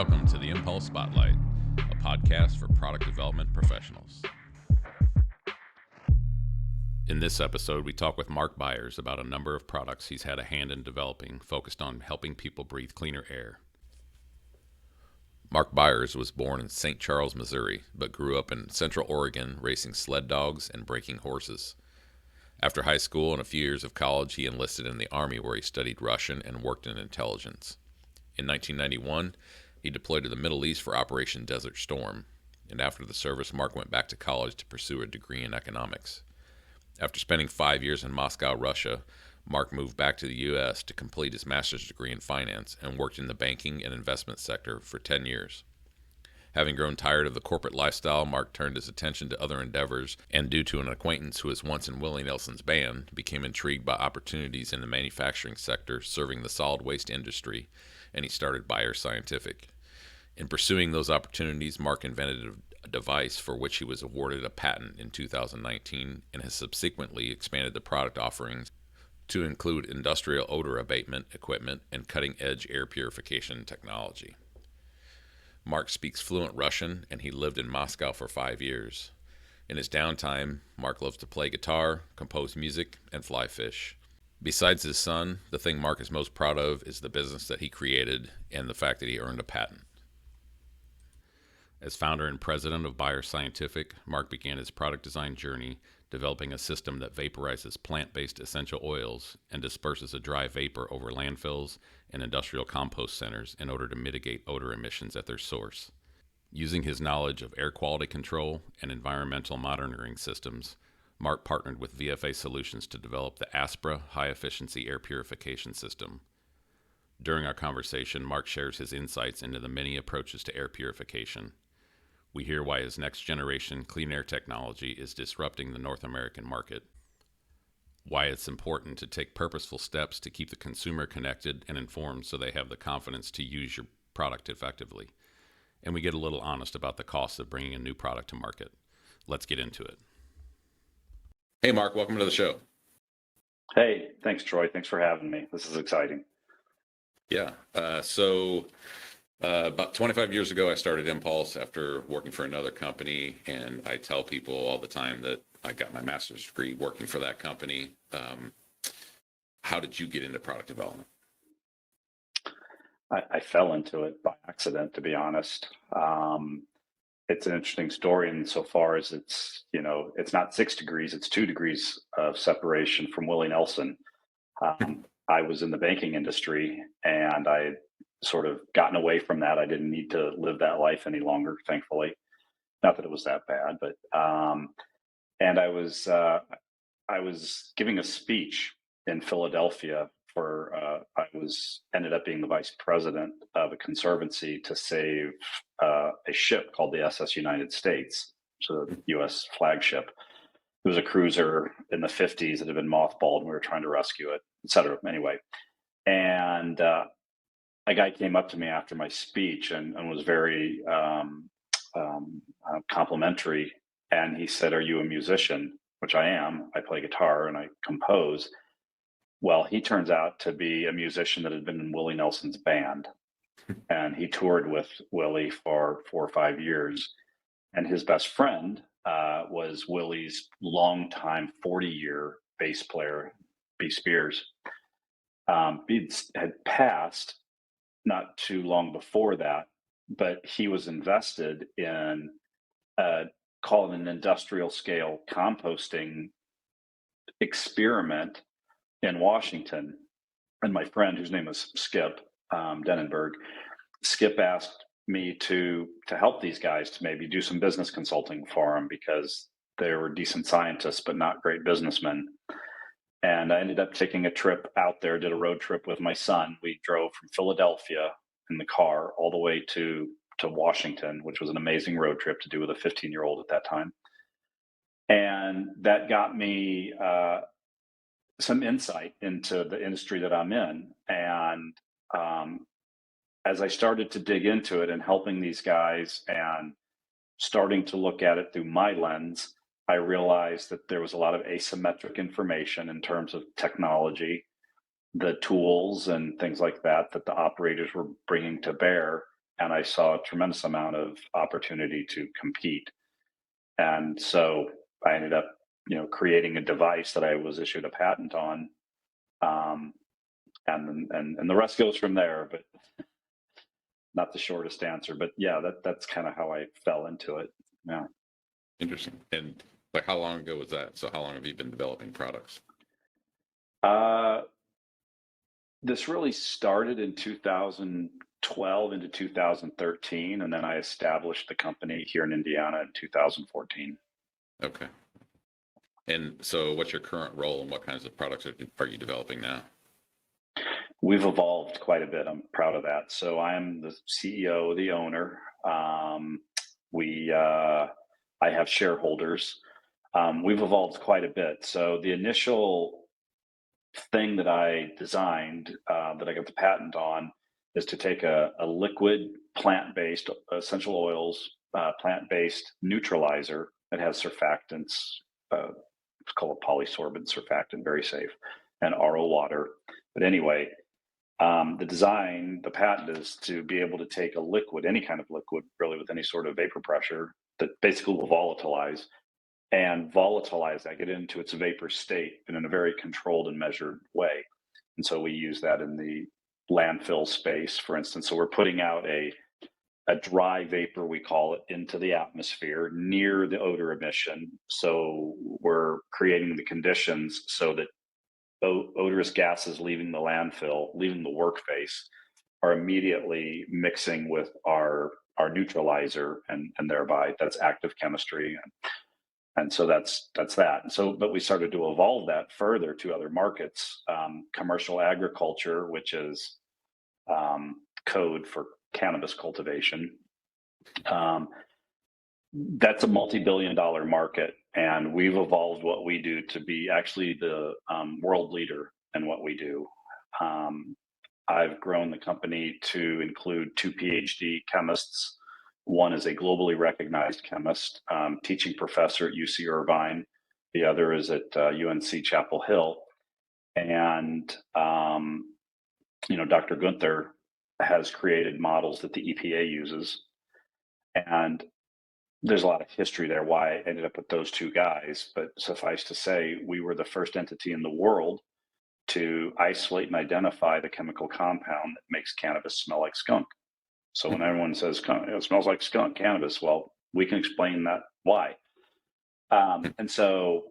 Welcome to the Impulse Spotlight, a podcast for product development professionals. In this episode, we talk with Marc Byers about a number of products he's had a hand in developing, focused on helping people breathe cleaner air. Marc Byers was born in St. Charles, Missouri, but grew up in Central Oregon racing sled dogs and breaking horses. After high school and a few years of college, he enlisted in the Army, where he studied Russian and worked in intelligence. In 1991, he deployed to the Middle East for Operation Desert Storm, and after the service, Marc went back to college to pursue a degree in economics. After spending 5 years in Moscow, Russia, Marc moved back to the U.S. to complete his master's degree in finance and worked in the banking and investment sector for 10 years. Having grown tired of the corporate lifestyle, Marc turned his attention to other endeavors, and due to an acquaintance who was once in Willie Nelson's band, became intrigued by opportunities in the manufacturing sector serving the solid waste industry, and he started Byers Scientific. In pursuing those opportunities, Marc invented a device for which he was awarded a patent in 2019 and has subsequently expanded the product offerings to include industrial odor abatement equipment and cutting-edge air purification technology. Marc speaks fluent Russian, and he lived in Moscow for 5 years. In his downtime, Marc loves to play guitar, compose music, and fly fish. Besides his son, the thing Marc is most proud of is the business that he created and the fact that he earned a patent. As founder and president of Byers Scientific, Marc began his product design journey developing a system that vaporizes plant-based essential oils and disperses a dry vapor over landfills and industrial compost centers in order to mitigate odor emissions at their source. Using his knowledge of air quality control and environmental monitoring systems, Marc partnered with VFA Solutions to develop the ASPRA high-efficiency air purification system. During our conversation, Marc shares his insights into the many approaches to air purification. We hear why his next-generation clean air technology is disrupting the North American market, why it's important to take purposeful steps to keep the consumer connected and informed so they have the confidence to use your product effectively, and we get a little honest about the costs of bringing a new product to market. Let's get into it. Hey, Marc, welcome to the show. Hey, thanks, Troy. Thanks for having me. This is exciting. Yeah. About 25 years ago, I started Impulse after working for another company, and I tell people all the time that I got my master's degree working for that company. How did you get into product development? I fell into it by accident, to be honest. It's an interesting story insofar as it's not 6 degrees, it's 2 degrees of separation from Willie Nelson. I was in the banking industry, and I sort of gotten away from that. I didn't need to live that life any longer, thankfully. Not that it was that bad, but and I was giving a speech in Philadelphia for ended up being the vice president of a conservancy to save a ship called the SS United States, so the U.S. flagship. It was a cruiser in the 50s that had been mothballed, and we were trying to rescue it, et cetera. Anyway, and a guy came up to me after my speech and was very complimentary. And he said, "Are you a musician?" Which I am. I play guitar and I compose. Well, he turns out to be a musician that had been in Willie Nelson's band. And he toured with Willie for 4 or 5 years. And his best friend was Willie's longtime 40-year bass player, B. Spears. He had passed not too long before that, but he was invested in called an industrial scale composting experiment in Washington. And my friend, whose name was Skip Denenberg, Skip asked me to help these guys to maybe do some business consulting for them because they were decent scientists, but not great businessmen. And I ended up taking a trip out there, did a road trip with my son. We drove from Philadelphia in the car all the way to Washington, which was an amazing road trip to do with a 15-year-old at that time. And that got me some insight into the industry that I'm in. And as I started to dig into it and helping these guys and starting to look at it through my lens, I realized that there was a lot of asymmetric information in terms of technology, the tools and things like that the operators were bringing to bear, and I saw a tremendous amount of opportunity to compete. And so I ended up, creating a device that I was issued a patent on, um, and the rest goes from there. But not the shortest answer. But yeah, that's kind of how I fell into it. Yeah. Interesting. And like, how long ago was that? So how long have you been developing products? Uh, this really started in 2012 into 2013, and then I established the company here in Indiana in 2014. Okay. And so what's your current role and what kinds of products are you developing now? We've evolved quite a bit. I'm proud of that. So I'm the CEO, the owner. I have shareholders. We've evolved quite a bit. So the initial thing that I designed, that I got the patent on, is to take a liquid plant-based essential oils, plant-based neutralizer that has surfactants. It's called a polysorbent surfactant, very safe, and RO water. But anyway, the design, the patent is to be able to take a liquid, any kind of liquid, really with any sort of vapor pressure, that basically will volatilize that, get it into its vapor state, and in a very controlled and measured way. And so we use that in the landfill space, for instance. So we're putting out a dry vapor, we call it, into the atmosphere near the odor emission. So we're creating the conditions so that odorous gases leaving the landfill, leaving the workface, are immediately mixing with our neutralizer, and thereby that's active chemistry. And so that's that. And so, but we started to evolve that further to other markets, commercial agriculture, which is code for cannabis cultivation. That's a multi-billion-dollar market, and we've evolved what we do to be actually the world leader in what we do. I've grown the company to include 2 PhD chemists. One is a globally recognized chemist, teaching professor at UC Irvine. The other is at UNC Chapel Hill. And, Dr. Gunther has created models that the EPA uses. And there's a lot of history there why I ended up with those two guys. But suffice to say, we were the first entity in the world to isolate and identify the chemical compound that makes cannabis smell like skunk. So when everyone says it smells like skunk cannabis, well, we can explain that why. And so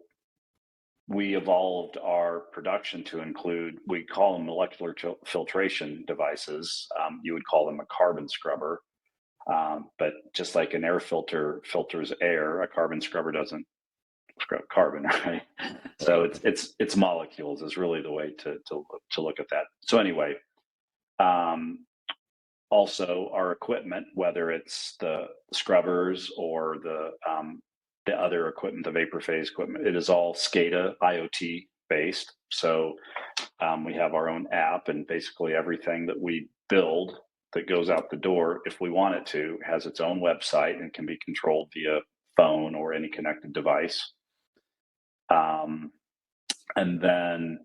we evolved our production to include, we call them molecular filtration devices. You would call them a carbon scrubber. But just like an air filter filters air, a carbon scrubber doesn't scrub carbon, right? So it's molecules is really the way to look at that. So anyway, also our equipment, whether it's the scrubbers or the other equipment, the vapor phase equipment, it is all SCADA IoT based. So we have our own app, and basically everything that we build that goes out the door, if we want it to, has its own website and can be controlled via phone or any connected device. And then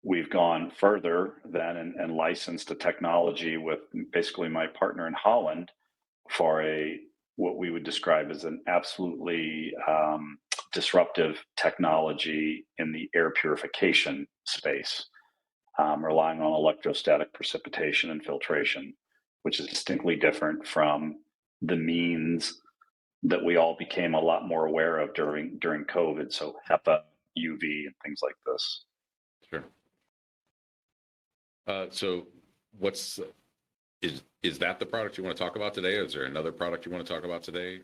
we've gone further then and licensed a technology with basically my partner in Holland for what we would describe as an absolutely disruptive technology in the air purification space, relying on electrostatic precipitation and filtration, which is distinctly different from the means that we all became a lot more aware of during COVID. So HEPA, UV, and things like this. Sure. So is that the product you want to talk about today? Or is there another product you want to talk about today?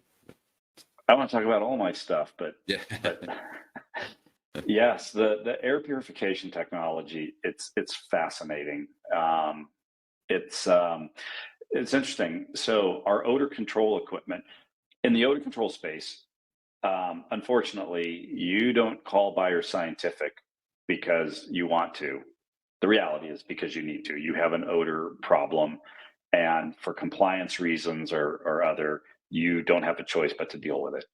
I want to talk about all my stuff, but yeah. But yes, the air purification technology, it's fascinating. It's interesting. So our odor control equipment in the odor control space, unfortunately, you don't call Byers Scientific because you want to. The reality is because you need to. You have an odor problem, and for compliance reasons or other, you don't have a choice but to deal with it.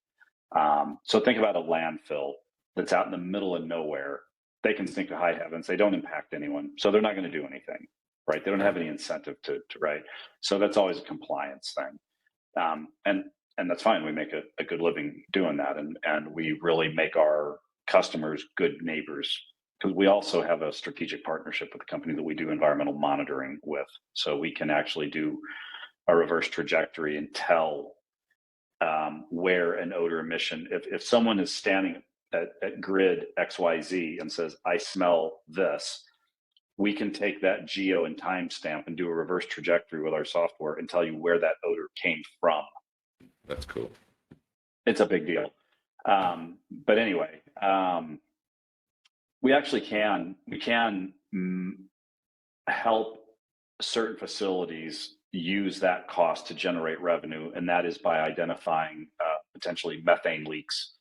So think about a landfill that's out in the middle of nowhere. They can stink to high heavens. They don't impact anyone, so they're not going to do anything. right? They don't Right. have any incentive to right. So that's always a compliance thing. And that's fine. We make a good living doing that, and we really make our customers good neighbors because we also have a strategic partnership with a company that we do environmental monitoring with, so we can actually do a reverse trajectory and tell where an odor emission. If someone is standing at grid XYZ and says, "I smell this," we can take that geo and timestamp and do a reverse trajectory with our software and tell you where that odor came from. That's cool. It's a big deal. But anyway, we actually can help certain facilities use that cost to generate revenue, and that is by identifying potentially methane leaks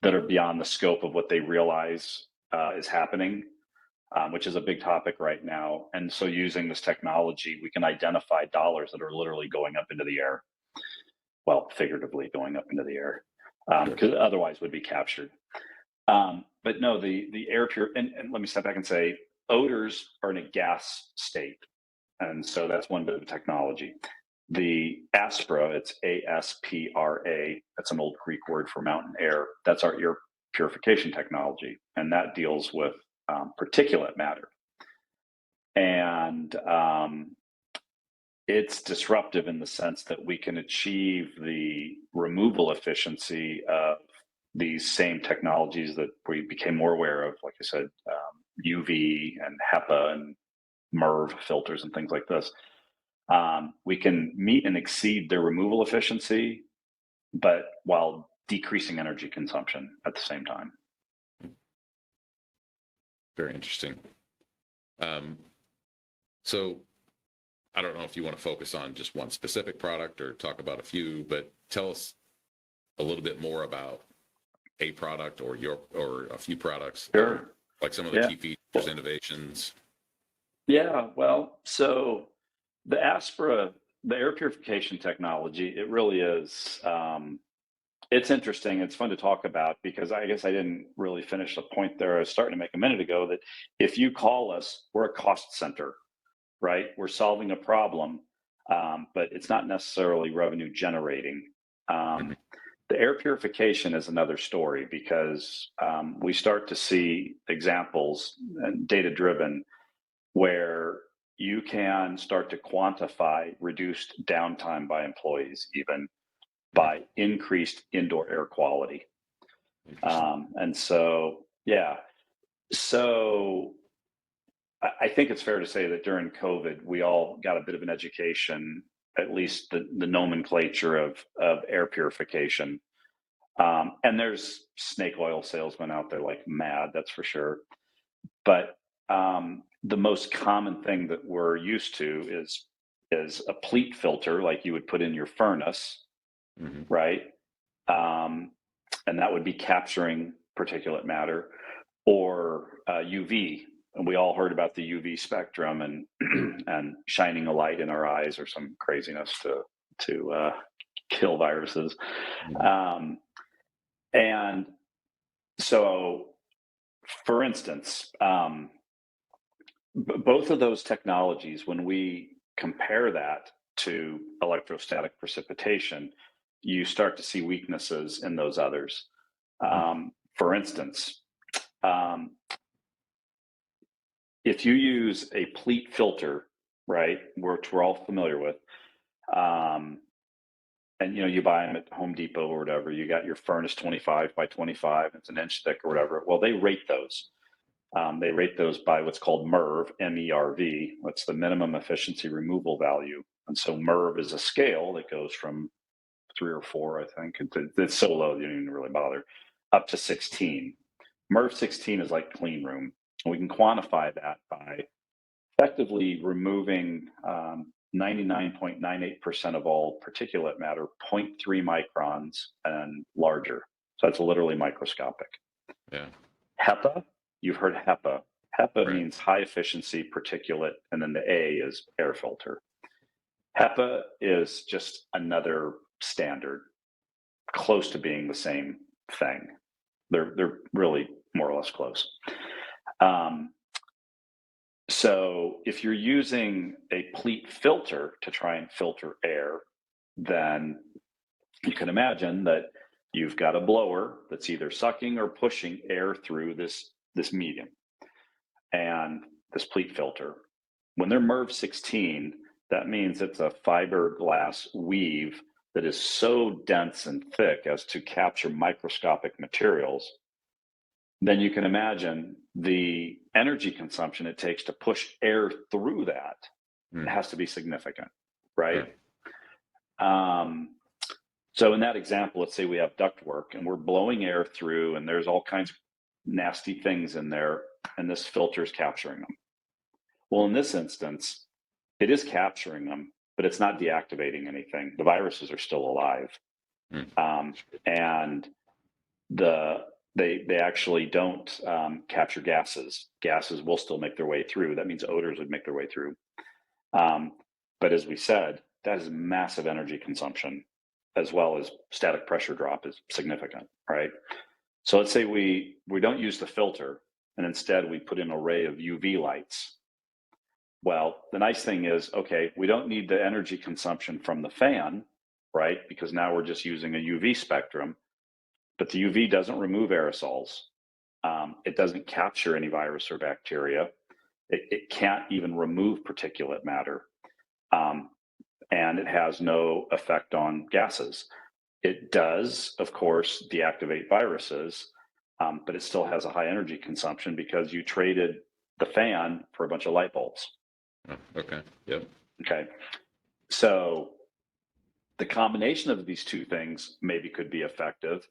that are beyond the scope of what they realize is happening, which is a big topic right now. And so using this technology, we can identify dollars that are literally going up into the air. Well, figuratively going up into the air, because otherwise would be captured. But no, the air pure, and let me step back and say, odors are in a gas state. And so that's one bit of technology. The ASPRA, it's ASPRA, that's an old Greek word for mountain air. That's our air purification technology. And that deals with particulate matter. And it's disruptive in the sense that we can achieve the removal efficiency of these same technologies that we became more aware of, like I said, UV and HEPA and MERV filters and things like this. We can meet and exceed their removal efficiency, but while decreasing energy consumption at the same time. Very interesting. So I don't know if you want to focus on just one specific product or talk about a few, but tell us a little bit more about a product or a few products. Sure. Like some of the key features, innovations. Yeah, well, so the ASPRA, the air purification technology, it really is, it's interesting. It's fun to talk about because I guess I didn't really finish the point there I was starting to make a minute ago, that if you call us, we're a cost center, right? We're solving a problem, but it's not necessarily revenue generating. The air purification is another story because we start to see examples, data driven, where you can start to quantify reduced downtime by employees, even by increased indoor air quality. And so, yeah. So I think it's fair to say that during COVID, we all got a bit of an education, at least the nomenclature of air purification. And there's snake oil salesmen out there like mad, that's for sure. But the most common thing that we're used to is a pleat filter, like you would put in your furnace, right? And that would be capturing particulate matter, or UV. And we all heard about the UV spectrum and and shining a light in our eyes or some craziness to kill viruses. And so, for instance, both of those technologies, when we compare that to electrostatic precipitation, you start to see weaknesses in those others. For instance, if you use a pleat filter, right, which we're all familiar with, and you buy them at Home Depot or whatever, you got your furnace 25 by 25, it's an inch thick or whatever. Well, they rate those. They rate those by what's called MERV, M-E-R-V. What's the minimum efficiency removal value? And so MERV is a scale that goes from 3 or 4, I think. It's so low you don't even really bother, up to 16. MERV 16 is like clean room. And we can quantify that by effectively removing 99.98% of all particulate matter, 0.3 microns and larger. So that's literally microscopic. Yeah. HEPA, you've heard HEPA. HEPA Right. means high efficiency particulate, and then the A is air filter. HEPA is just another standard, close to being the same thing. They're really more or less close. So if you're using a pleat filter to try and filter air, then you can imagine that you've got a blower that's either sucking or pushing air through this medium and this pleat filter. When they're MERV 16, that means it's a fiberglass weave that is so dense and thick as to capture microscopic materials. Then you can imagine the energy consumption it takes to push air through that. It has to be significant, right? So in that example, let's say we have ductwork and we're blowing air through and there's all kinds of nasty things in there and this filter is capturing them. Well, in this instance, it is capturing them, but it's not deactivating anything. The viruses are still alive. And they actually don't capture gases. Gases will still make their way through. That means odors would make their way through. But as we said, that is massive energy consumption, as well as static pressure drop is significant, right? So let's say we don't use the filter and instead we put in an array of UV lights. Well, the nice thing is, okay, we don't need the energy consumption from the fan, right? Because now we're just using a UV spectrum, but the UV doesn't remove aerosols. It doesn't capture any virus or bacteria. It can't even remove particulate matter. And it has no effect on gases. It does, of course, deactivate viruses, but it still has a high energy consumption because you traded the fan for a bunch of light bulbs. Oh, okay. Yep. Okay. So the combination of these two things maybe could be effective.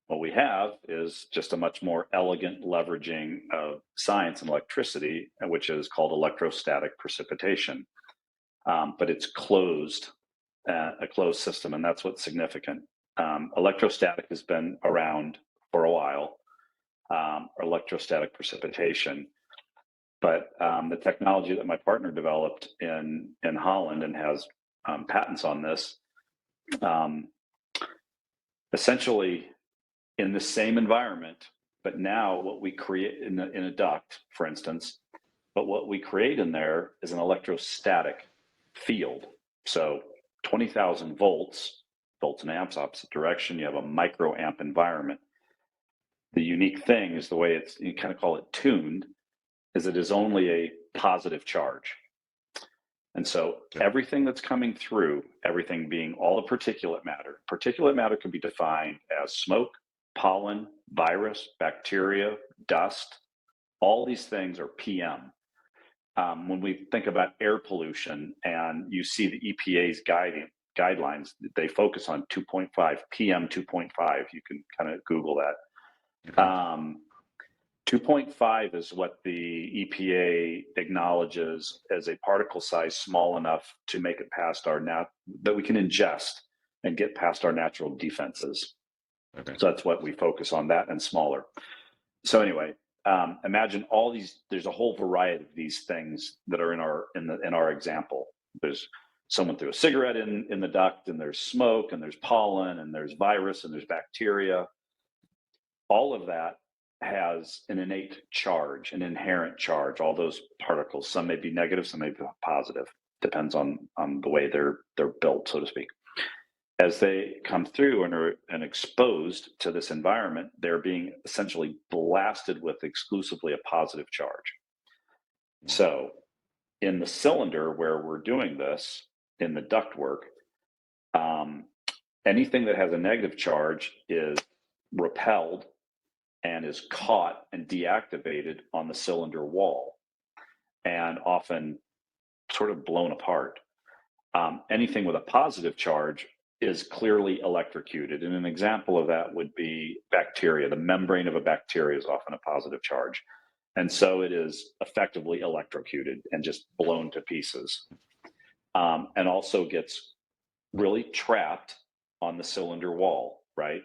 What we have is just a much more elegant leveraging of science and electricity, which is called electrostatic precipitation. But it's closed, a closed system, and that's what's significant. Electrostatic has been around for a while, electrostatic precipitation. But the technology that my partner developed in Holland and has patents on this, essentially in the same environment, but now what we create in a duct, for instance, but what we create in there is an electrostatic field. So 20,000 volts and amps, opposite direction, you have a microamp environment. The unique thing is the way you kind of call it tuned, is it is only a positive charge. And so everything that's coming through, everything being all the particulate matter can be defined as smoke, pollen, virus, bacteria, dust. All these things are PM. When we think about air pollution and you see the EPA's guidelines, they focus on 2.5, PM 2.5. You can kind of Google that. 2.5 is what the EPA acknowledges as a particle size small enough to make it past that we can ingest and get past our natural defenses. Okay. So that's what we focus on, that and smaller. So anyway, imagine all these. There's a whole variety of these things that are in our example. There's someone threw a cigarette in the duct, and there's smoke, and there's pollen, and there's virus, and there's bacteria. All of that has an innate charge, an inherent charge. All those particles, some may be negative, some may be positive. Depends on the way they're built, so to speak. As they come through and exposed to this environment, they're being essentially blasted with exclusively a positive charge. So in the cylinder where we're doing this, in the ductwork, anything that has a negative charge is repelled and is caught and deactivated on the cylinder wall and often sort of blown apart. Anything with a positive charge is clearly electrocuted. And an example of that would be bacteria. The membrane of a bacteria is often a positive charge. And so it is effectively electrocuted and just blown to pieces. And also gets really trapped on the cylinder wall, right?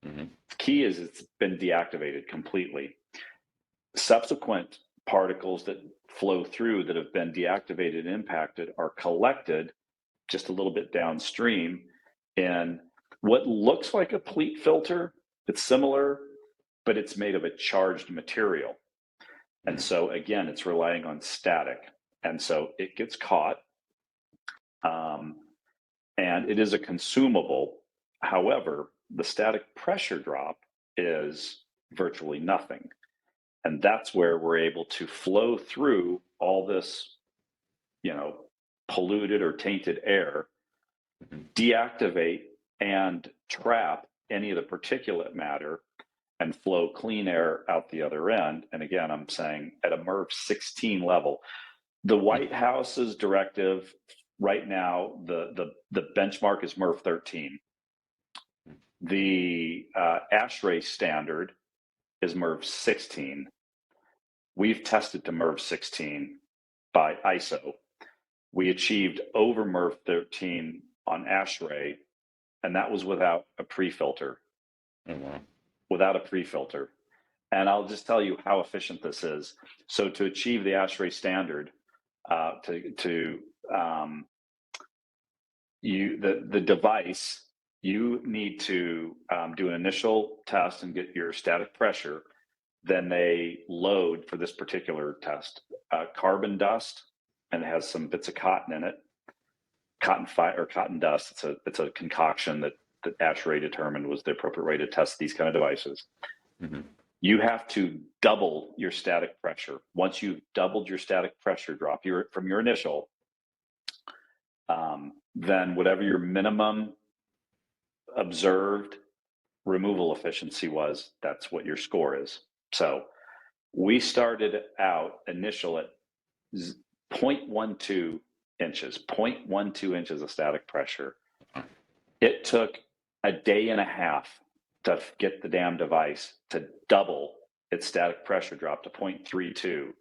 Mm-hmm. The key is it's been deactivated completely. Subsequent particles that flow through that have been deactivated and impacted are collected just a little bit downstream in what looks like a pleat filter. It's similar, but it's made of a charged material. And so again, it's relying on static. And so it gets caught, and it is a consumable. However, the static pressure drop is virtually nothing. And that's where we're able to flow through all this, polluted or tainted air, deactivate and trap any of the particulate matter, and flow clean air out the other end. And again, I'm saying at a MERV 16 level. The White House's directive right now, the benchmark is MERV 13. The ASHRAE standard is MERV 16. We've tested to MERV 16 by ISO. We achieved over MERV 13 on ASHRAE, and that was without a pre-filter. Oh, wow. Without a pre-filter. And I'll just tell you how efficient this is. So to achieve the ASHRAE standard, the device, you need to do an initial test and get your static pressure. Then they load for this particular test carbon dust, and it has some bits of cotton in it. Cotton dust. It's a concoction that ASHRAE determined was the appropriate way to test these kind of devices. Mm-hmm. You have to double your static pressure. Once you've doubled your static pressure drop from your initial, then whatever your minimum observed removal efficiency was, that's what your score is. So we started out initial at 0.12 inches, 0.12 inches of static pressure. It took a day and a half to get the damn device to double its static pressure drop to 0.32.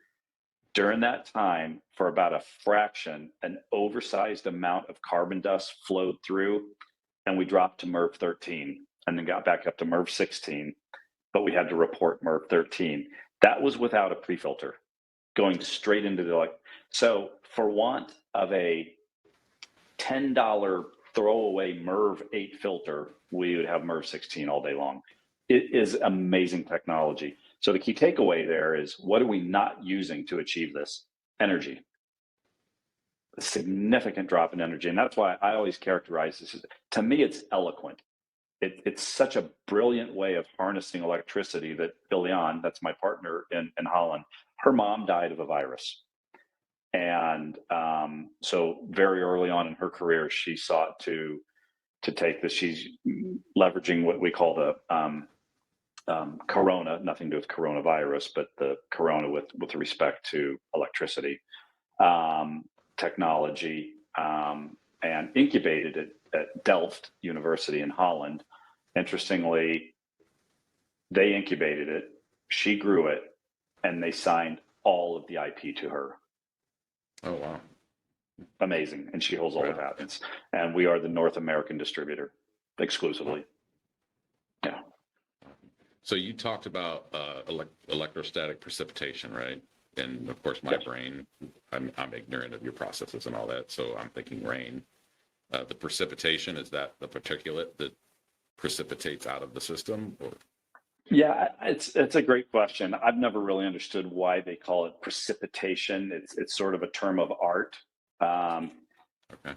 During that time, for about a fraction, an oversized amount of carbon dust flowed through, and we dropped to MERV 13 and then got back up to MERV 16, but we had to report MERV 13. That was without a pre-filter, going straight into so for want of a $10 throwaway MERV 8 filter, we would have MERV 16 all day long. It is amazing technology. So the key takeaway there is, what are we not using to achieve this? Energy. A significant drop in energy. And that's why I always characterize this. To me, it's eloquent. It's such a brilliant way of harnessing electricity that Billian, that's my partner in Holland, her mom died of a virus. And so very early on in her career, she sought to take this. She's leveraging what we call the corona, nothing to do with coronavirus, but the corona with respect to electricity technology, and incubated it at Delft University in Holland. Interestingly, they incubated it, she grew it, and they signed all of the IP to her. Oh, wow. Amazing. And she holds all the patents. And we are the North American distributor exclusively. Yeah. So you talked about electrostatic precipitation, right? And of course, my brain, I'm ignorant of your processes and all that, so I'm thinking rain. The precipitation, is that the particulate that precipitates out of the system? Or? Yeah, it's a great question. I've never really understood why they call it precipitation. It's sort of a term of art. Okay.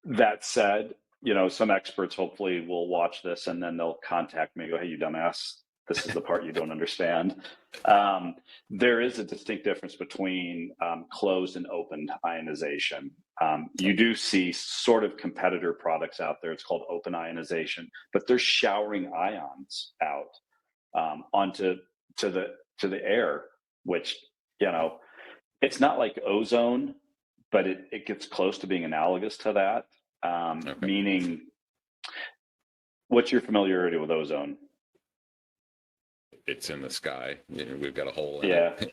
That said, some experts hopefully will watch this and then they'll contact me and go, "Hey, you dumbass, this is the part you don't understand." There is a distinct difference between closed and opened ionization. You do see sort of competitor products out there. It's called open ionization, but they're showering ions out onto the air, which it's not like ozone, but it gets close to being analogous to that. Okay. Meaning, what's your familiarity with ozone? It's in the sky. We've got a hole in it.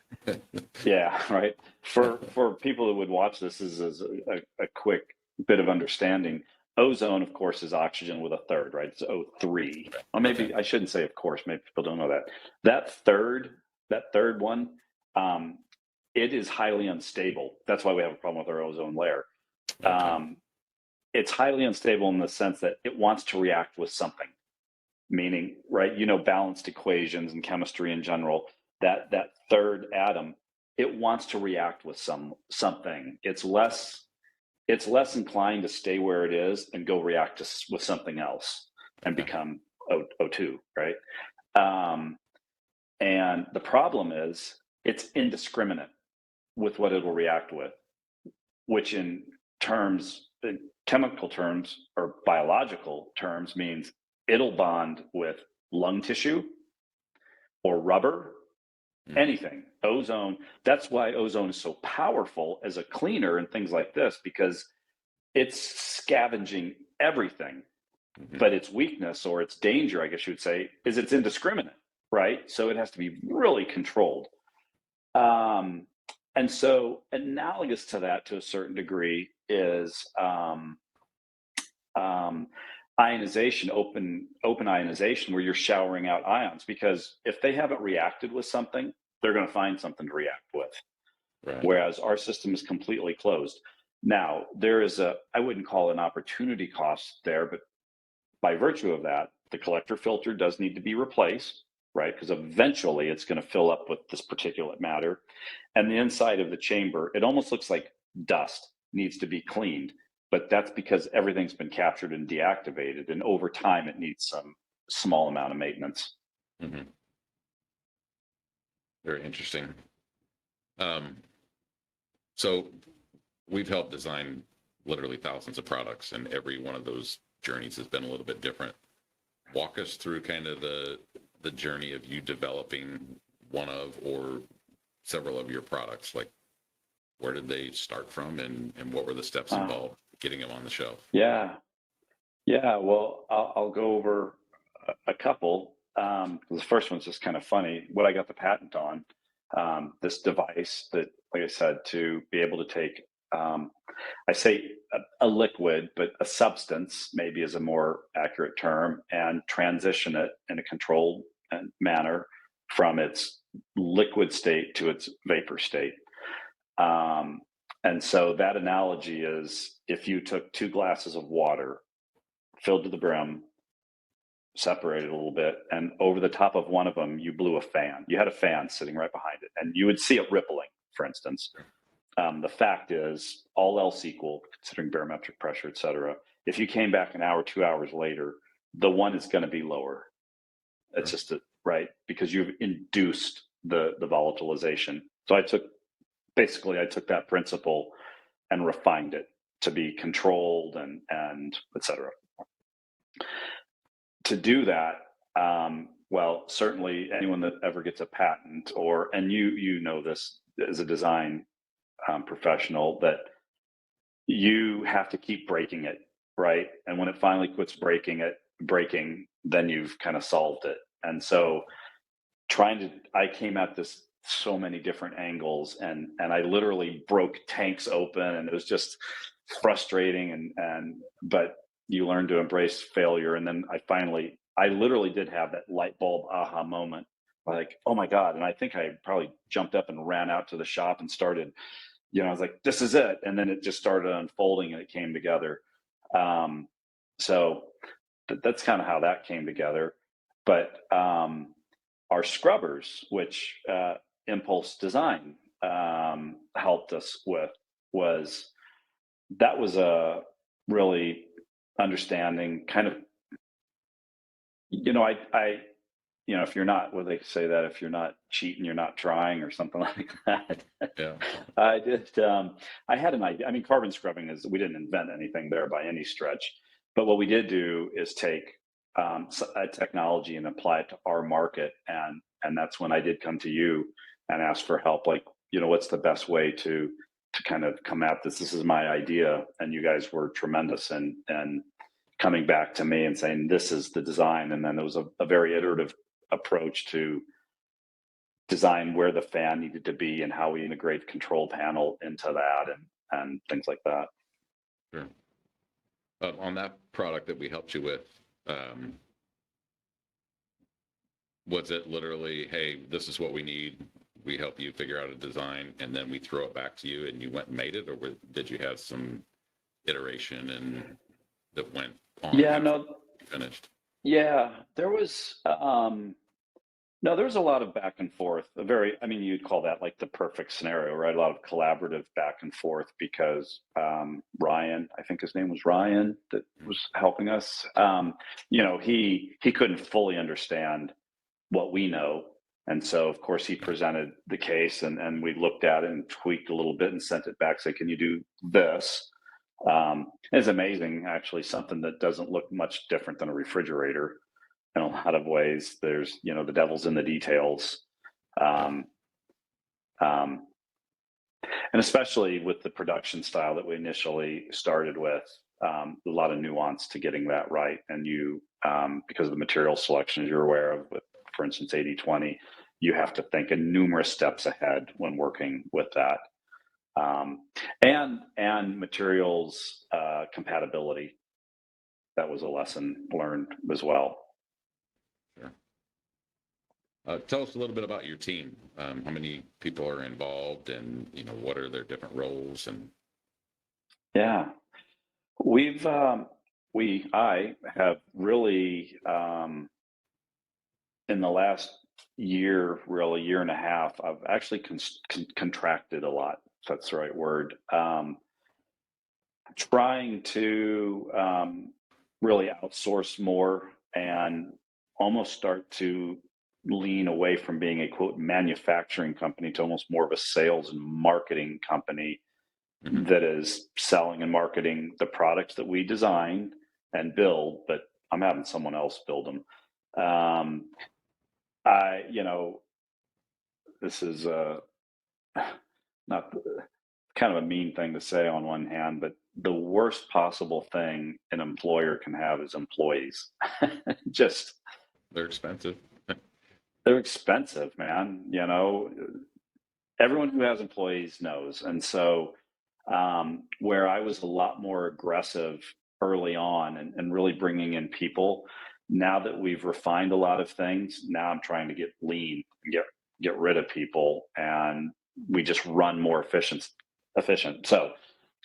Yeah, right. For people that would watch this as a quick bit of understanding, ozone, of course, is oxygen with a third, right? It's O3. Well, maybe I shouldn't say of course, maybe people don't know that. That third one, it is highly unstable. That's why we have a problem with our ozone layer. Okay. It's highly unstable in the sense that it wants to react with something. Meaning, right, balanced equations and chemistry in general, that third atom it wants to react with something. It's less inclined to stay where it is and go react with something else and Okay. become O2, right? And the problem is it's indiscriminate with what it will react with, which in chemical terms or biological terms means it'll bond with lung tissue or rubber, anything, ozone. That's why ozone is so powerful as a cleaner and things like this, because it's scavenging everything. But its weakness, or its danger, I guess you would say, is it's indiscriminate, right? So it has to be really controlled. And so analogous to that to a certain degree is ionization, open ionization, where you're showering out ions, because if they haven't reacted with something, they're going to find something to react with. Right. Whereas our system is completely closed. Now, there is I wouldn't call it an opportunity cost there, but by virtue of that, the collector filter does need to be replaced, right? Because eventually it's going to fill up with this particulate matter. And the inside of the chamber, it almost looks like dust, needs to be cleaned. But that's because everything's been captured and deactivated. And over time, it needs some small amount of maintenance. Mm-hmm. Very interesting. So we've helped design literally thousands of products, and every one of those journeys has been a little bit different. Walk us through kind of the journey of you developing one of or several of your products. Like, where did they start from, and what were the steps involved getting them on the shelf? Yeah. Well, I'll go over a couple. The first one's just kind of funny. What I got the patent on, this device that, like I said, to be able to take, I say a liquid, but a substance maybe is a more accurate term, and transition it in a controlled manner from its liquid state to its vapor state. And so that analogy is, if you took 2 glasses of water, filled to the brim, separated a little bit, and over the top of one of them, you blew a fan. You had a fan sitting right behind it, and you would see it rippling, for instance. The fact is, all else equal, considering barometric pressure, et cetera, if you came back an hour, 2 hours later, the one is going to be lower. It's just right, because you've induced the volatilization. So I took that principle and refined it to be controlled and et cetera. To do that, well, certainly anyone that ever gets a patent, and you know this as a design professional, that you have to keep breaking it, right? And when it finally quits breaking, then you've kind of solved it. And so I came at this so many different angles, and I literally broke tanks open, and it was just frustrating, but you learn to embrace failure. And then I literally did have that light bulb aha moment, like, oh my God. And I think I probably jumped up and ran out to the shop and started, I was like, this is it. And then it just started unfolding and it came together. So that's kind of how that came together. But our scrubbers, which Impulse Design helped us with, was a really understanding kind of, if you're not, what they say, that if you're not cheating, you're not trying, or something like that. Yeah. I had an idea. I mean, carbon scrubbing we didn't invent anything there by any stretch, but what we did do is take a technology and apply it to our market. And that's when I did come to you and ask for help, like, what's the best way to kind of come at this? This is my idea. And you guys were tremendous and coming back to me and saying, this is the design. And then there was a very iterative approach to design where the fan needed to be and how we integrate control panel into that and things like that. Sure. On that product that we helped you with, was it literally, hey, this is what we need, we help you figure out a design, and then we throw it back to you and you went and made it? Or did you have some iteration and that went on? Yeah, no, finished? Yeah, there was No, there's a lot of back and forth. I mean, you'd call that like the perfect scenario, right? A lot of collaborative back and forth because Ryan, I think his name was Ryan, that was helping us. He couldn't fully understand what we know, and so of course he presented the case, and we looked at it and tweaked a little bit and sent it back. Say, can you do this? It's amazing, actually, something that doesn't look much different than a refrigerator in a lot of ways. There's, the devil's in the details. Um, um, and especially with the production style that we initially started with, a lot of nuance to getting that right. And because of the material selection, as you're aware of, with, for instance, 80/20, you have to think in numerous steps ahead when working with that. And materials compatibility. That was a lesson learned as well. Sure. Tell us a little bit about your team. How many people are involved, and what are their different roles? And Yeah, we've I have really in the last year, really year and a half, I've actually contracted a lot. If that's the right word. Trying to really outsource more and almost start to lean away from being a quote manufacturing company to almost more of a sales and marketing company Mhm. that is selling and marketing the products that we design and build, but I'm having someone else build them. Um, I, this is not kind of a mean thing to say on one hand, but the worst possible thing an employer can have is employees. Just They're expensive. they're expensive, man. Everyone who has employees knows. And so, where I was a lot more aggressive early on and really bringing in people, now that we've refined a lot of things, now I'm trying to get lean, get rid of people, and we just run more efficient. So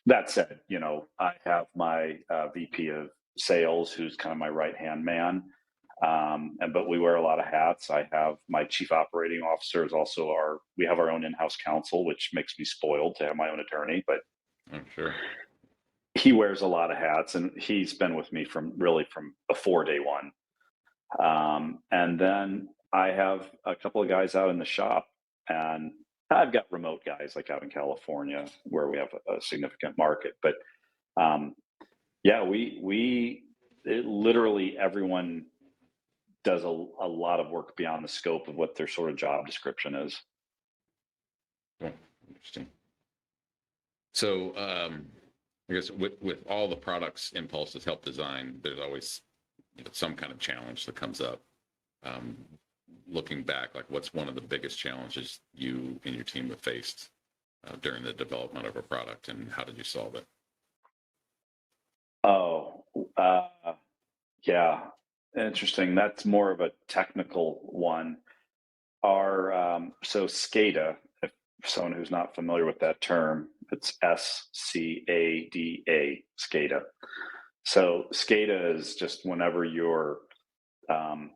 that said, I have my VP of sales, who's kind of my right hand man. But we wear a lot of hats. I have my chief operating officer is also we have our own in-house counsel, which makes me spoiled to have my own attorney, but I'm sure. he wears a lot of hats, and he's been with me from before day one. And then I have a couple of guys out in the shop, and I've got remote guys like out in California where we have a significant market. But yeah, literally everyone does a lot of work beyond the scope of what their sort of job description is. Oh, interesting. So, I guess with all the products Impulses help design, there's always some kind of challenge that comes up. Um, Looking back, like what's one of the biggest challenges you and your team have faced during the development of a product, and how did you solve it? Oh, yeah, interesting. That's more of a technical one. So SCADA, if someone who's not familiar with that term, it's SCADA, SCADA. So SCADA is just whenever you're um,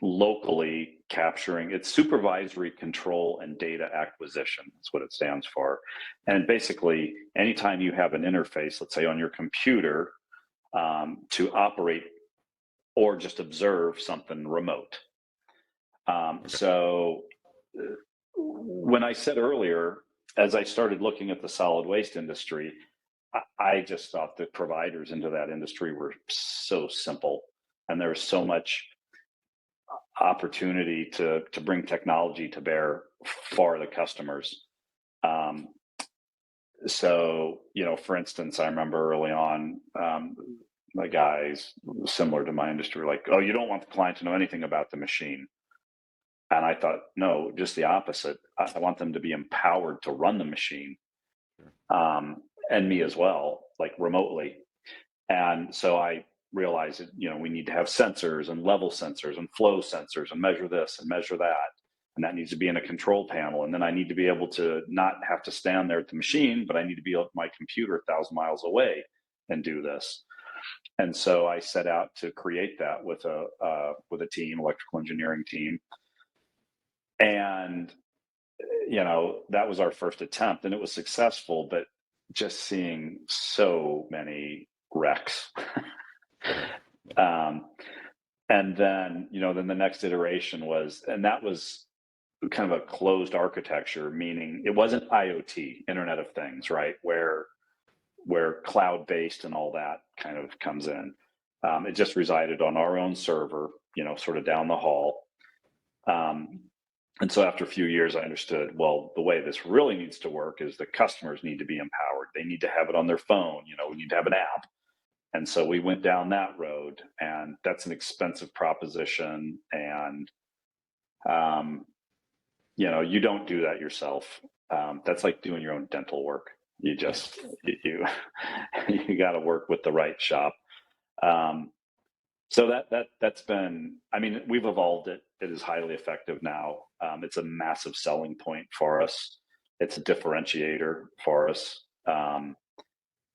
locally capturing, it's supervisory control and data acquisition. That's what it stands for. And basically, anytime you have an interface, let's say on your computer, to operate or just observe something remote. Okay. So when I said earlier, as I started looking at the solid waste industry, I just thought the providers into that industry were so simple, and there was so much opportunity to bring technology to bear for the customers. Um, so, for instance, I remember early on, the guys similar to my industry were like, "Oh, you don't want the client to know anything about the machine." And I thought, no, just the opposite. I want them to be empowered to run the machine, um, and me as well, like remotely. And so I realized that, we need to have sensors and level sensors and flow sensors and measure this and measure that. And that needs to be in a control panel. And then I need to be able to not have to stand there at the machine, but I need to be at my computer 1,000 miles away and do this. And so I set out to create that with a team, electrical engineering team. And, that was our first attempt and it was successful, but just seeing so many wrecks. Right. um, and then the next iteration was, and that was kind of a closed architecture, meaning it wasn't IoT, Internet of Things, right? Where cloud based and all that kind of comes in. It just resided on our own server, sort of down the hall. Um, and so after a few years, I understood, well, the way this really needs to work is the customers need to be empowered. They need to have it on their phone. We need to have an app. And so we went down that road, and that's an expensive proposition. And, you don't do that yourself. That's like doing your own dental work. You Yeah. just, you, you got to work with the right shop. Um, so that's been, I mean, we've evolved it. It is highly effective now. It's a massive selling point for us. It's a differentiator for us.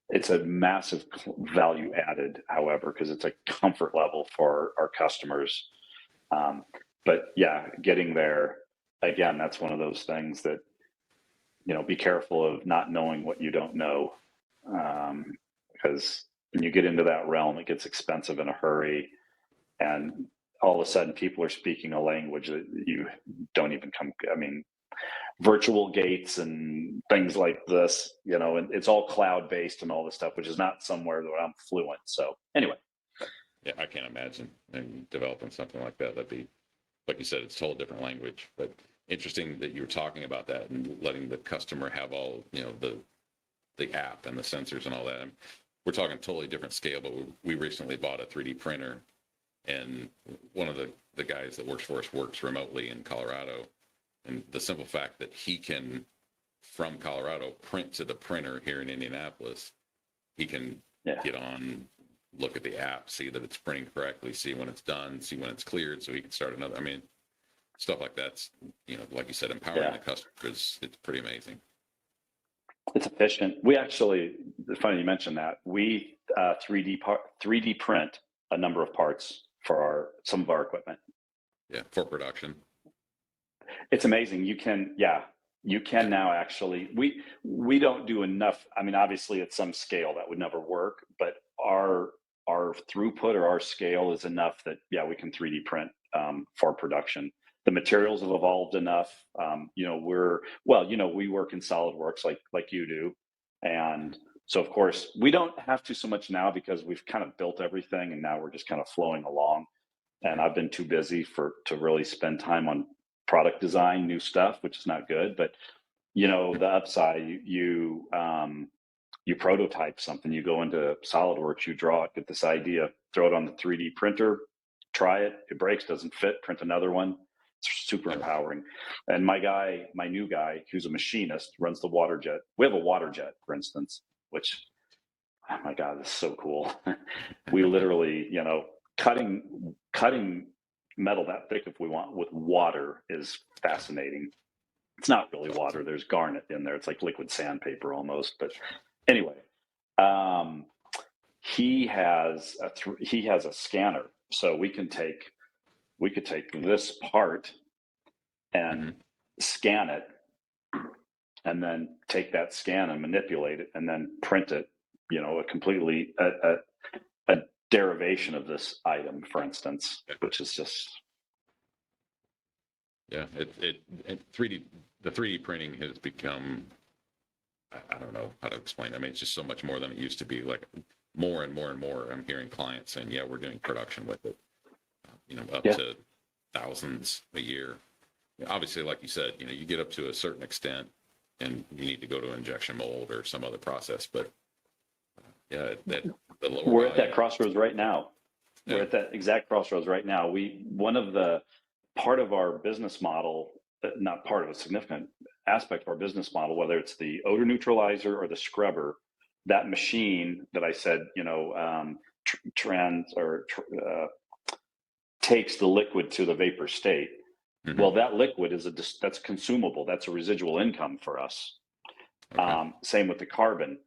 It's a massive value added, however, because it's a comfort level for our customers. But yeah, getting there again, that's one of those things that, be careful of not knowing what you don't know, because when you get into that realm, it gets expensive in a hurry, and all of a sudden people are speaking a language that you don't even come. I mean, virtual gates and things like this, and it's all cloud based and all this stuff, which is not somewhere that I'm fluent. So anyway. Yeah, I can't imagine developing something like that. That'd be, like you said, it's a whole different language. But interesting that you were talking about that and letting the customer have all, the app and the sensors and all that. And we're talking totally different scale, but we recently bought a 3D printer, and one of the guys that works for us works remotely in Colorado. And the simple fact that he can, from Colorado, print to the printer here in Indianapolis, he can get on, look at the app, see that it's printing correctly, see when it's done, see when it's cleared, so he can start another. I mean, stuff like that's, like you said, empowering the customer is, it's pretty amazing. It's efficient. We actually, it's funny you mentioned that. We 3D print a number of parts for some of our equipment. Yeah, for production. It's amazing. You can now actually, we don't do enough. I mean, obviously at some scale that would never work, but our throughput or our scale is enough that, we can 3D print for production. The materials have evolved enough. We work in SolidWorks like you do. And so of course we don't have to so much now because we've kind of built everything and now we're just kind of flowing along. And I've been too busy to really spend time on product design, new stuff, which is not good. But the upside, you prototype something, you go into SolidWorks, you draw it, get this idea, throw it on the 3D printer, try it, it breaks, doesn't fit, print another one. It's super empowering. And my new guy, who's a machinist, runs the water jet. We have a water jet, for instance, which, oh my God, this is so cool. We literally, cutting metal that thick if we want with water is fascinating. It's not really water. There's garnet in there. It's like liquid sandpaper almost. But anyway, he has a scanner, so we could take this part and scan it, and then take that scan and manipulate it, and then print it. A completely a derivation of this item, for instance, which is just. Yeah, it 3D, the 3D printing has become, I don't know how to explain it. I mean, it's just so much more than it used to be. Like more and more and more, I'm hearing clients saying, yeah, we're doing production with it, up to thousands a year. Obviously, like you said, you get up to a certain extent and you need to go to injection mold or some other process. But the lower We're at that crossroads right now. Yeah. We're at that exact crossroads right now. Part of our business model, not part of a significant aspect of our business model, whether it's the odor neutralizer or the scrubber, that machine that I said, takes the liquid to the vapor state. Mm-hmm. Well, that liquid that's consumable. That's a residual income for us. Okay. Same with the carbon.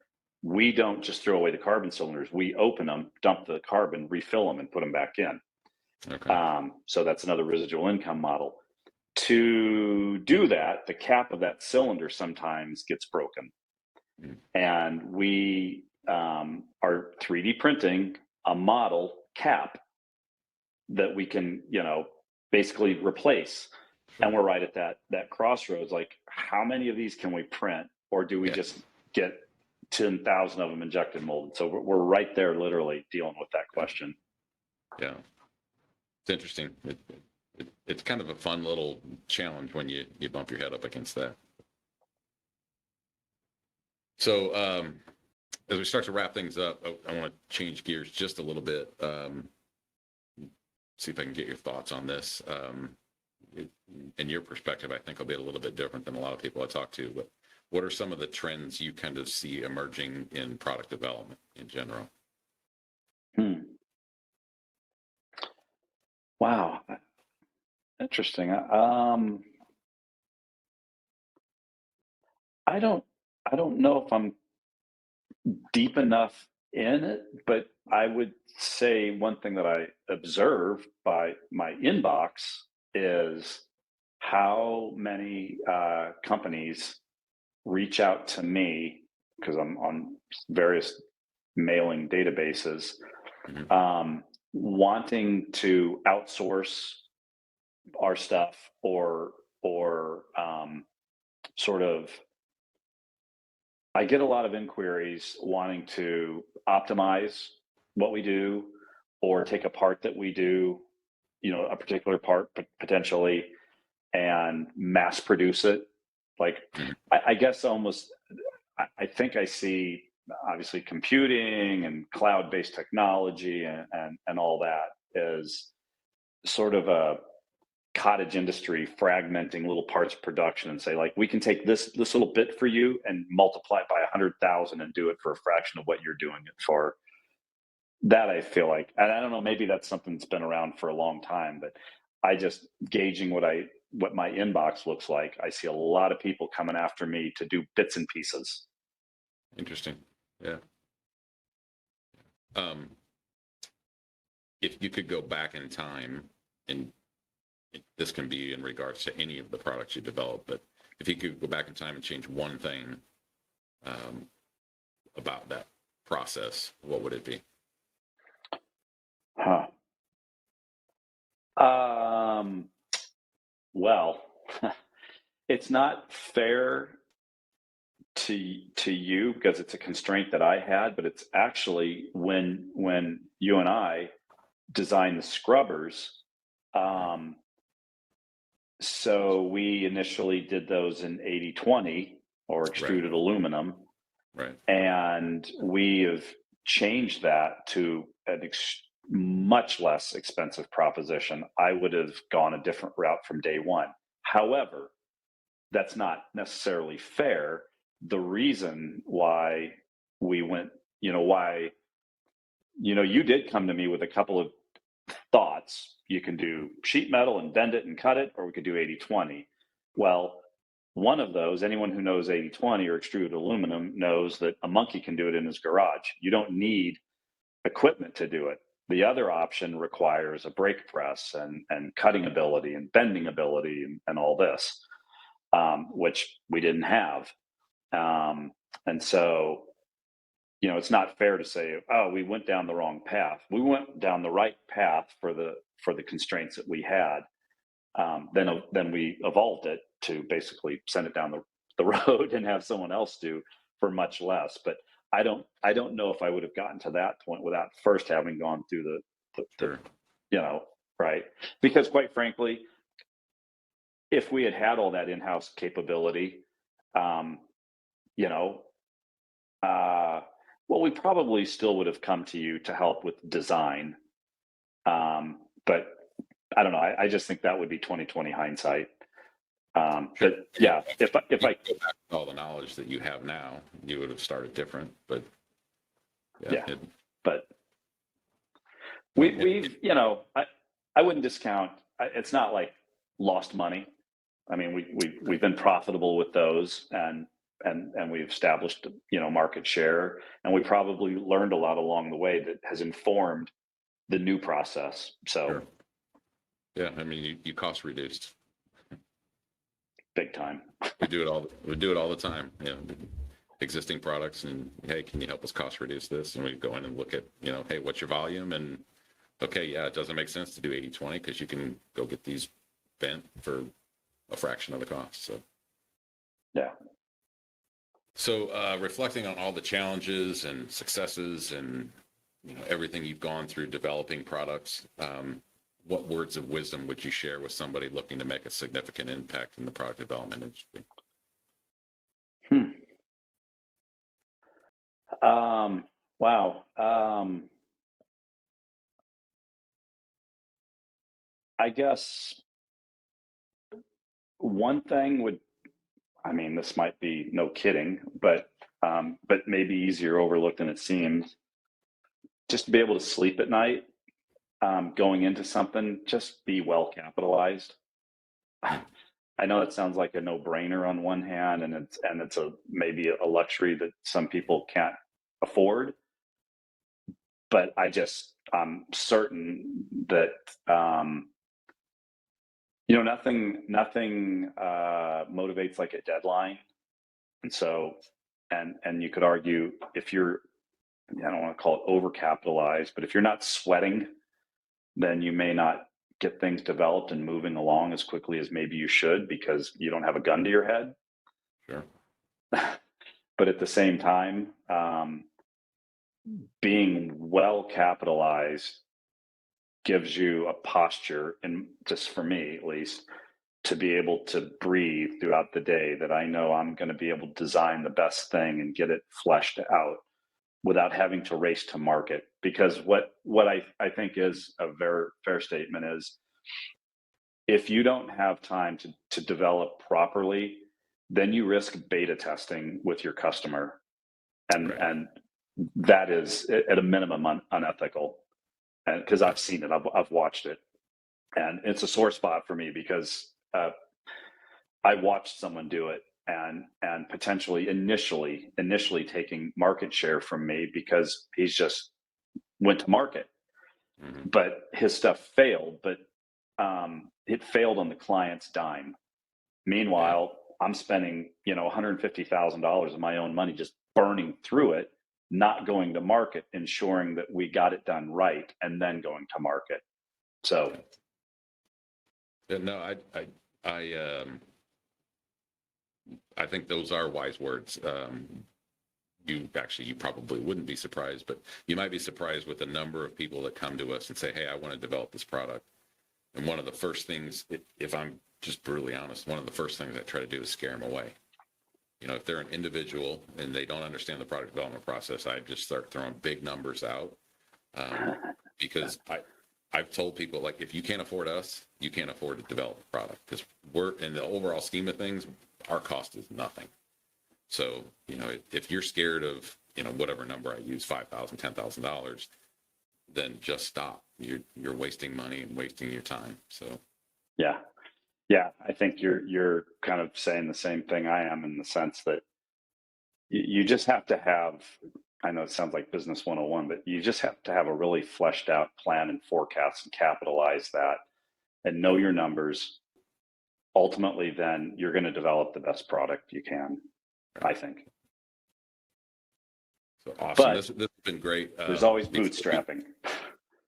We don't just throw away the carbon cylinders. We open them, dump the carbon, refill them, and put them back in. Okay. So that's another residual income model. To do that, the cap of that cylinder sometimes gets broken. Mm. And we are 3D printing a model cap that we can, basically replace. Sure. And we're right at that crossroads. Like, how many of these can we print, or do we Yeah. just get 10,000 of them injected molded? So we're right there, literally dealing with that question. Yeah. It's interesting. It's kind of a fun little challenge when you bump your head up against that. So as we start to wrap things up, I want to change gears just a little bit. See if I can get your thoughts on this. In your perspective, I think will be a little bit different than a lot of people I talk to. But what are some of the trends you kind of see emerging in product development in general? Wow, interesting. I don't know if I'm deep enough in it, but I would say one thing that I observe by my inbox is how many companies reach out to me, because I'm on various mailing databases, Mm-hmm. wanting to outsource our stuff, or sort of. I get a lot of inquiries wanting to optimize what we do, or take a part that we do, a particular part potentially, and mass produce it. Like, Mm-hmm. I guess almost, I think I see, obviously, computing and cloud-based technology and all that as sort of a cottage industry fragmenting little parts of production, and say, like, we can take this little bit for you and multiply it by 100,000 and do it for a fraction of what you're doing it for. That, I feel like, and I don't know, maybe that's something that's been around for a long time, but I just gauging what my inbox looks like, I see a lot of people coming after me to do bits and pieces. Interesting. Yeah. Um, if you could go back in time, and this can be in regards to any of the products you develop, but if you could go back in time and change one thing um, about that process, what would it be? Huh. Um, well, it's not fair to you, because it's a constraint that I had, but it's actually when you and I designed the scrubbers. Um, so we initially did those in 80/20, or Right. extruded aluminum, Right. and we have changed that to much less expensive proposition. I would have gone a different route from day one. However, that's not necessarily fair. The reason why we went, why, you did come to me with a couple of thoughts. You can do sheet metal and bend it and cut it, or we could do 80/20. Well, one of those, anyone who knows 80/20 or extruded aluminum knows that a monkey can do it in his garage. You don't need equipment to do it. The other option requires a brake press and cutting ability and bending ability, and all this, which we didn't have. And so, it's not fair to say, oh, we went down the wrong path. We went down the right path for the constraints that we had. Then we evolved it to basically send it down the road and have someone else do for much less. But I don't know if I would have gotten to that point without first having gone through the Sure. right. Because, quite frankly, if we had had all that in-house capability, um, you know, uh, well, we probably still would have come to you to help with design. But I don't know. I just think that would be 2020 hindsight. Sure. But yeah, if You I go back to all the knowledge that you have now, you would have started different. But yeah, yeah, but well, we've I wouldn't discount. It's not like lost money. I mean, we've been profitable with those, and we've established market share, and we probably learned a lot along the way that has informed the new process. So sure. Yeah, I mean, you cost reduced. big time. We do it all the time. You know, existing products, and hey, can you help us cost reduce this? And we go in and look at, you know, hey, what's your volume? And okay, yeah, it doesn't make sense to do 80/20 because you can go get these bent for a fraction of the cost. So Yeah. So reflecting on all the challenges and successes and, you know, everything you've gone through developing products, what words of wisdom would you share with somebody looking to make a significant impact in the product development industry? Wow. I guess one thing would, I mean, this might be no kidding, but maybe easier overlooked than it seems. Just to be able to sleep at night, going into something, just be well capitalized. I know it sounds like a no-brainer on one hand, and it's a maybe a luxury that some people can't afford. But I'm certain that nothing motivates like a deadline. And so, and you could argue if you're, I don't want to call it overcapitalized, but if you're not sweating, then you may not get things developed and moving along as quickly as maybe you should because you don't have a gun to your head. Sure. But at the same time, being well capitalized gives you a posture, and just for me at least, to be able to breathe throughout the day, that I know I'm going to be able to design the best thing and get it fleshed out without having to race to market. Because what I think is a very fair statement is, if you don't have time to develop properly, then you risk beta testing with your customer. And that is at a minimum unethical. And because I've seen it, I've watched it, and it's a sore spot for me because I watched someone do it and potentially initially taking market share from me because he's just went to market. Mm-hmm. But his stuff failed, but it failed on the client's dime. Meanwhile, I'm spending, $150,000 of my own money just burning through it, not going to market, ensuring that we got it done right, and then going to market. So, no, I think those are wise words. You probably wouldn't be surprised, but you might be surprised with the number of people that come to us and say, hey, I want to develop this product. And one of the first things, if I'm just brutally honest, one of the first things I try to do is scare them away. You know, if they're an individual and they don't understand the product development process, I just start throwing big numbers out, because I've told people, like, if you can't afford us, you can't afford to develop a product, because we're, in the overall scheme of things, our cost is nothing. So, if you're scared of, whatever number I use, $5,000, $10,000, then just stop. You're wasting money and wasting your time. So, yeah, I think you're kind of saying the same thing I am, in the sense that you just have to have, I know it sounds like business 101, but you just have to have a really fleshed out plan and forecast and capitalize that and know your numbers. Ultimately, then you're going to develop the best product you can, I think. So awesome. But this has been great. There's always bootstrapping.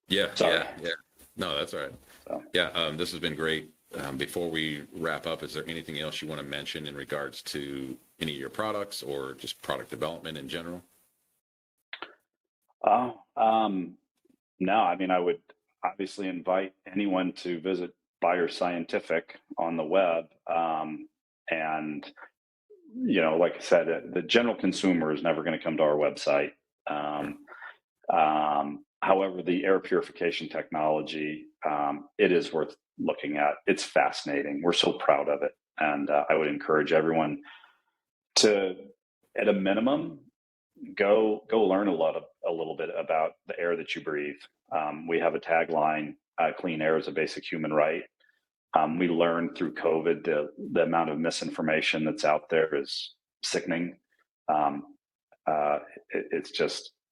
Yeah. Sorry. Yeah. No, that's all right. So. Yeah. This has been great. Before we wrap up, is there anything else you want to mention in regards to any of your products or just product development in general? No, I mean, I would obviously invite anyone to visit Byers Scientific on the web. And, like I said, the general consumer is never going to come to our website. However, the air purification technology, it is worth looking at. It's fascinating. We're so proud of it. And I would encourage everyone to, at a minimum, go learn a little bit about the air that you breathe. We have a tagline, clean air is a basic human right. We learned through COVID the amount of misinformation that's out there is sickening.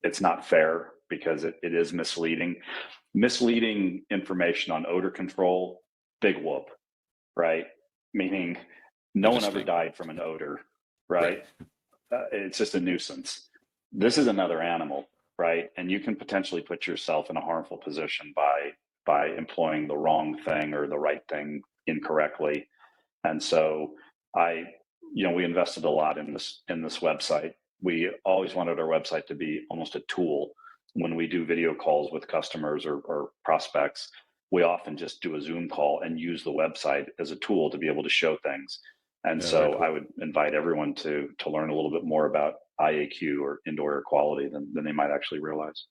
It's not fair, because it is misleading. Misleading information on odor control, big whoop, right? Meaning No one ever Interesting. died from an odor, Right. right? It's just a nuisance. This is another animal, right? And you can potentially put yourself in a harmful position by employing the wrong thing or the right thing incorrectly. And so I, we invested a lot in this website. We always wanted our website to be almost a tool. When we do video calls with customers or prospects, we often just do a Zoom call and use the website as a tool to be able to show things. And Yeah, very so I cool. would invite everyone to learn a little bit more about IAQ or indoor air quality than they might actually realize.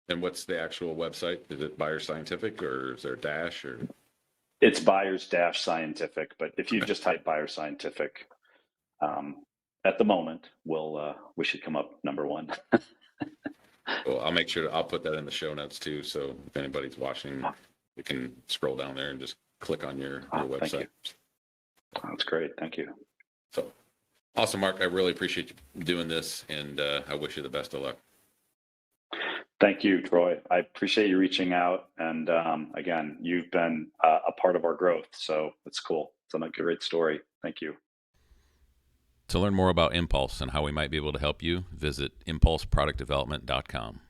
And what's the actual website? Is it Byers Scientific, or is there a dash, or? It's Byers Scientific, but if you Okay. just type Byers Scientific, um, at the moment, we should come up number one. Well, I'll make sure I'll put that in the show notes too. So if anybody's watching, you can scroll down there and just click on your Thank you. website. That's great. Thank you. So awesome, Mark. I really appreciate you doing this, and I wish you the best of luck. Thank you, Troy. I appreciate you reaching out. And again, you've been a part of our growth. So it's cool. It's a great story. Thank you. To learn more about Impulse and how we might be able to help you, visit impulseproductdevelopment.com.